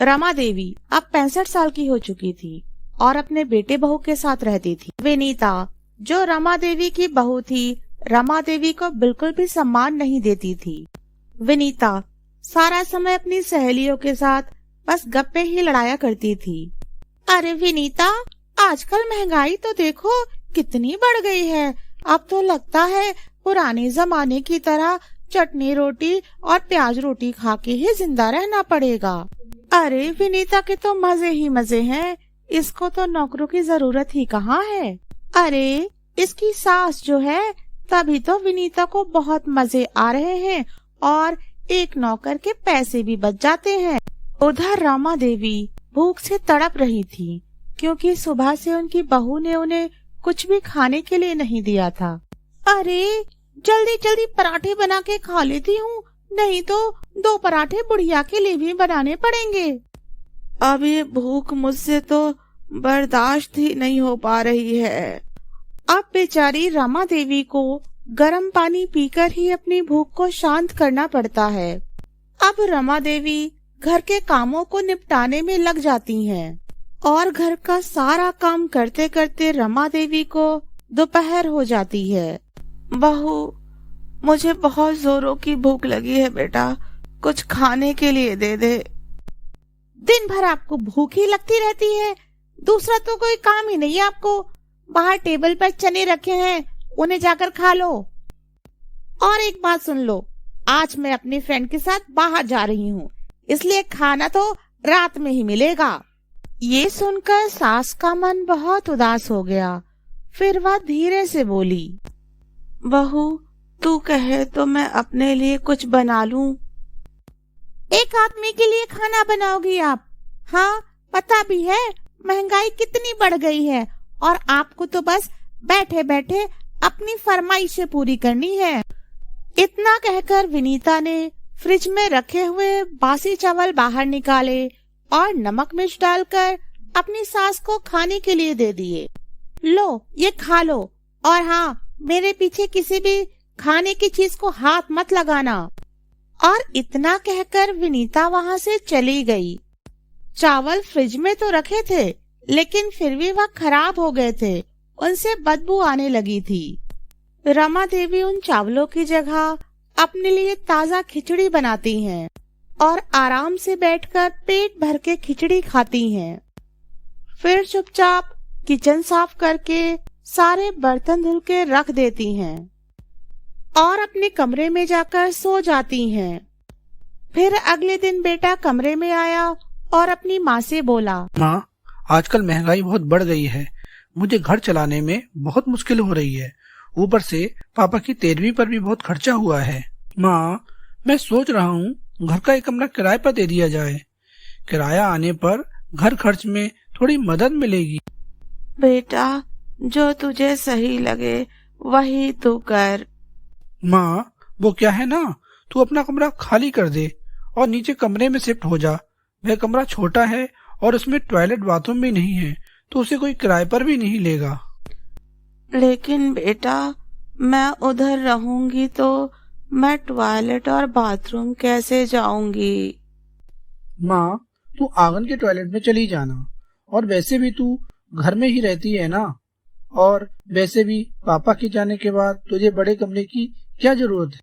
रमा देवी अब 65 साल की हो चुकी थी और अपने बेटे बहू के साथ रहती थी। विनीता, जो रमा देवी की बहू थी, रमा देवी को बिल्कुल भी सम्मान नहीं देती थी। विनीता सारा समय अपनी सहेलियों के साथ बस गप्पे ही लड़ाया करती थी। अरे विनीता, आजकल महंगाई तो देखो कितनी बढ़ गई है। अब तो लगता है पुराने जमाने की तरह चटनी रोटी और प्याज रोटी खा के ही जिंदा रहना पड़ेगा। अरे विनीता के तो मजे ही मजे हैं, इसको तो नौकरों की जरूरत ही कहाँ है। अरे इसकी सास जो है, तभी तो विनीता को बहुत मजे आ रहे हैं और एक नौकर के पैसे भी बच जाते हैं। उधर रमा देवी भूख से तड़प रही थी क्योंकि सुबह से उनकी बहू ने उन्हें कुछ भी खाने के लिए नहीं दिया था। अरे जल्दी जल्दी पराठे बना के खा लेती हूँ, नहीं तो 2 पराठे बुढ़िया के लिए भी बनाने पड़ेंगे। अब ये भूख मुझसे तो बर्दाश्त ही नहीं हो पा रही है। अब बेचारी रमा देवी को गर्म पानी पीकर ही अपनी भूख को शांत करना पड़ता है। अब रमा देवी घर के कामों को निपटाने में लग जाती हैं और घर का सारा काम करते करते रमा देवी को दोपहर हो जाती है। बहू, मुझे बहुत जोरों की भूख लगी है बेटा, कुछ खाने के लिए दे दे। दिन भर आपको भूख ही लगती रहती है, दूसरा तो कोई काम ही नहीं है आपको। बाहर टेबल पर चने रखे हैं, उन्हें जाकर खा लो। और एक बात सुन लो, आज मैं अपनी फ्रेंड के साथ बाहर जा रही हूँ, इसलिए खाना तो रात में ही मिलेगा। ये सुनकर सास का मन बहुत उदास हो गया। फिर वह धीरे से बोली, बहू तू कहे तो मैं अपने लिए कुछ बना लूं। एक आदमी के लिए खाना बनाओगी आप? हाँ, पता भी है महंगाई कितनी बढ़ गई है और आपको तो बस बैठे बैठे अपनी फरमाइशें पूरी करनी है। इतना कहकर विनीता ने फ्रिज में रखे हुए बासी चावल बाहर निकाले और नमक मिर्च डालकर अपनी सास को खाने के लिए दे दिए। लो ये खा लो, और हाँ, मेरे पीछे किसी भी खाने की चीज को हाथ मत लगाना। और इतना कहकर विनीता वहाँ से चली गई। चावल फ्रिज में तो रखे थे, लेकिन फिर भी वह खराब हो गए थे, उनसे बदबू आने लगी थी। रमा देवी उन चावलों की जगह अपने लिए ताजा खिचड़ी बनाती हैं और आराम से बैठकर पेट भर के खिचड़ी खाती हैं। फिर चुपचाप किचन साफ करके सारे बर्तन धुल के रख देती हैं और अपने कमरे में जाकर सो जाती हैं। फिर अगले दिन बेटा कमरे में आया और अपनी माँ से बोला, माँ, आजकल महंगाई बहुत बढ़ गई है, मुझे घर चलाने में बहुत मुश्किल हो रही है। ऊपर से पापा की 13वीं पर भी बहुत खर्चा हुआ है। माँ, मैं सोच रहा हूँ घर का एक कमरा किराए पर दे दिया जाए। किराया आने पर घर खर्च में थोड़ी मदद मिलेगी। बेटा, जो तुझे सही लगे वही तू कर। माँ, वो क्या है ना, तू अपना कमरा खाली कर दे और नीचे कमरे में शिफ्ट हो जा। वह कमरा छोटा है और उसमें टॉयलेट बाथरूम भी नहीं है, तो उसे कोई किराए पर भी नहीं लेगा। लेकिन बेटा, मैं उधर रहूंगी तो मैं टॉयलेट और बाथरूम कैसे जाऊंगी? माँ, तू आंगन के टॉयलेट में चली जाना, और वैसे भी तू घर में ही रहती है ना, और वैसे भी पापा के जाने के बाद तुझे बड़े कमरे की क्या जरूरत है?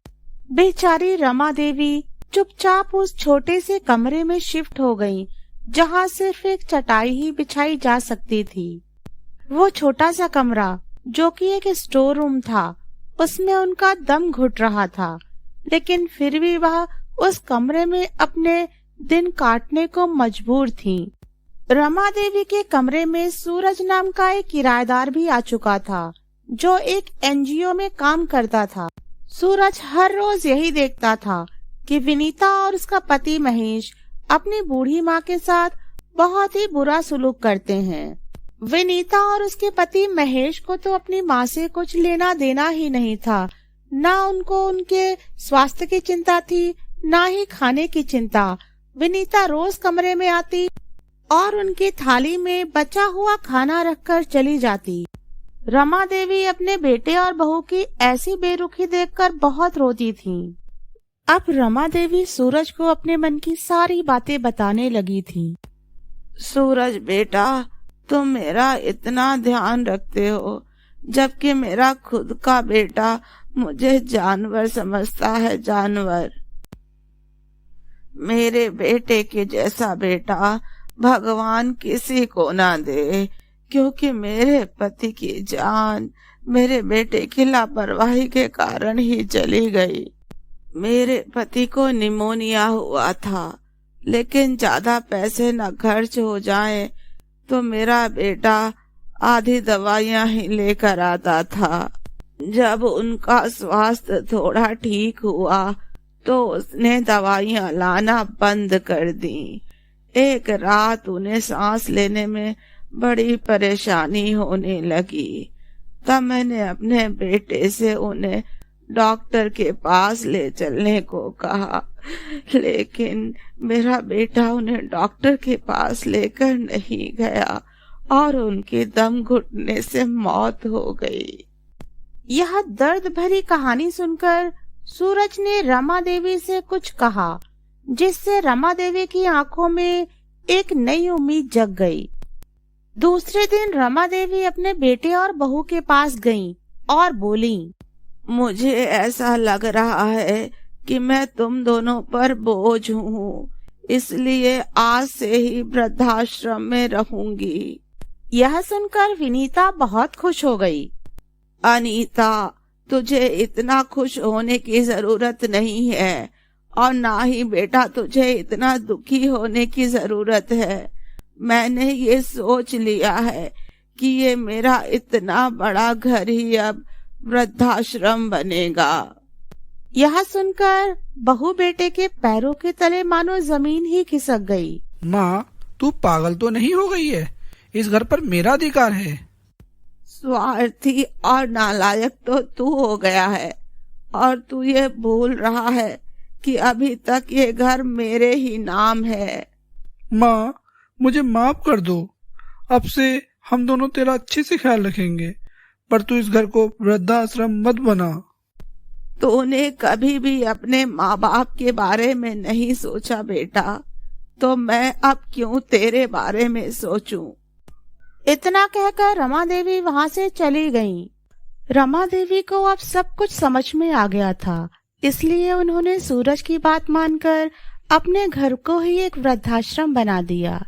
बेचारी रमा देवी चुपचाप उस छोटे से कमरे में शिफ्ट हो गई, जहाँ सिर्फ एक चटाई ही बिछाई जा सकती थी। वो छोटा सा कमरा, जो कि एक स्टोर रूम था, उसमें उनका दम घुट रहा था, लेकिन फिर भी वह उस कमरे में अपने दिन काटने को मजबूर थी। रमा देवी के कमरे में सूरज नाम का एक किराएदार भी आ चुका था, जो एक एनजीओ में काम करता था। सूरज हर रोज यही देखता था कि विनीता और उसका पति महेश अपनी बूढ़ी माँ के साथ बहुत ही बुरा सुलूक करते हैं। विनीता और उसके पति महेश को तो अपनी माँ से कुछ लेना देना ही नहीं था। ना उनको उनके स्वास्थ्य की चिंता थी, ना ही खाने की चिंता। विनीता रोज कमरे में आती और उनकी थाली में बचा हुआ खाना रखकर चली जाती। रमा देवी अपने बेटे और बहू की ऐसी बेरुखी देखकर बहुत रोती थी। अब रमा देवी सूरज को अपने मन की सारी बातें बताने लगी थी। सूरज बेटा, तुम मेरा इतना ध्यान रखते हो, जबकि मेरा खुद का बेटा मुझे जानवर समझता है, जानवर। मेरे बेटे के जैसा बेटा भगवान किसी को ना दे, क्योंकि मेरे पति की जान मेरे बेटे की लापरवाही के कारण ही चली गई। मेरे पति को निमोनिया हुआ था, लेकिन ज्यादा पैसे न खर्च हो जाए तो मेरा बेटा आधी दवाइयां ही लेकर आता था। जब उनका स्वास्थ्य थोड़ा ठीक हुआ तो उसने दवाइयां लाना बंद कर दी। एक रात उन्हें सांस लेने में बड़ी परेशानी होने लगी। तब मैंने अपने बेटे से उन्हें डॉक्टर के पास ले चलने को कहा, लेकिन मेरा बेटा उन्हें डॉक्टर के पास लेकर नहीं गया और उनके दम घुटने से मौत हो गई। यह दर्द भरी कहानी सुनकर सूरज ने रमा देवी से कुछ कहा, जिससे रमा देवी की आंखों में एक नई उम्मीद जग गई। दूसरे दिन रमा देवी अपने बेटे और बहू के पास गईं और बोली, मुझे ऐसा लग रहा है कि मैं तुम दोनों पर बोझ हूँ, इसलिए आज से ही वृद्धाश्रम में रहूंगी। यह सुनकर विनीता बहुत खुश हो गई। अनीता, तुझे इतना खुश होने की जरूरत नहीं है, और ना ही बेटा तुझे इतना दुखी होने की जरूरत है। मैंने ये सोच लिया है कि ये मेरा इतना बड़ा घर ही अब वृद्धाश्रम बनेगा। यह सुनकर बहू बेटे के पैरों के तले मानो जमीन ही खिसक गई। माँ, तू पागल तो नहीं हो गई है? इस घर पर मेरा अधिकार है। स्वार्थी और नालायक तो तू हो गया है, और तू ये भूल रहा है कि अभी तक ये घर मेरे ही नाम है। माँ, मुझे माफ कर दो। अब से हम दोनों तेरा अच्छे से ख्याल रखेंगे, पर तू इस घर को वृद्धाश्रम मत बना। तूने कभी भी अपने माँ बाप के बारे में नहीं सोचा बेटा, तो मैं अब क्यों तेरे बारे में सोचूं? इतना कहकर रमा देवी वहाँ से चली गईं। रमा देवी को अब सब कुछ समझ में आ गया था, इसलिए उन्होंने सूरज की बात मानकर अपने घर को ही एक वृद्धाश्रम बना दिया,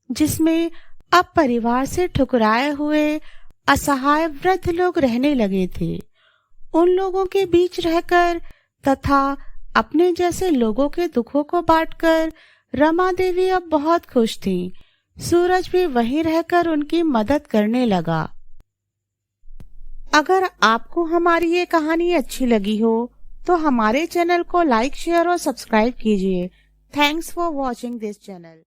जिसमें अब परिवार से ठुकराए हुए असहाय वृद्ध लोग रहने लगे थे। उन लोगों के बीच रहकर तथा अपने जैसे लोगों के दुखों को बांटकर रमा देवी अब बहुत खुश थी। सूरज भी वहीं रहकर उनकी मदद करने लगा। अगर आपको हमारी ये कहानी अच्छी लगी हो तो हमारे चैनल को लाइक, शेयर और सब्सक्राइब कीजिए। Thanks for watching this channel.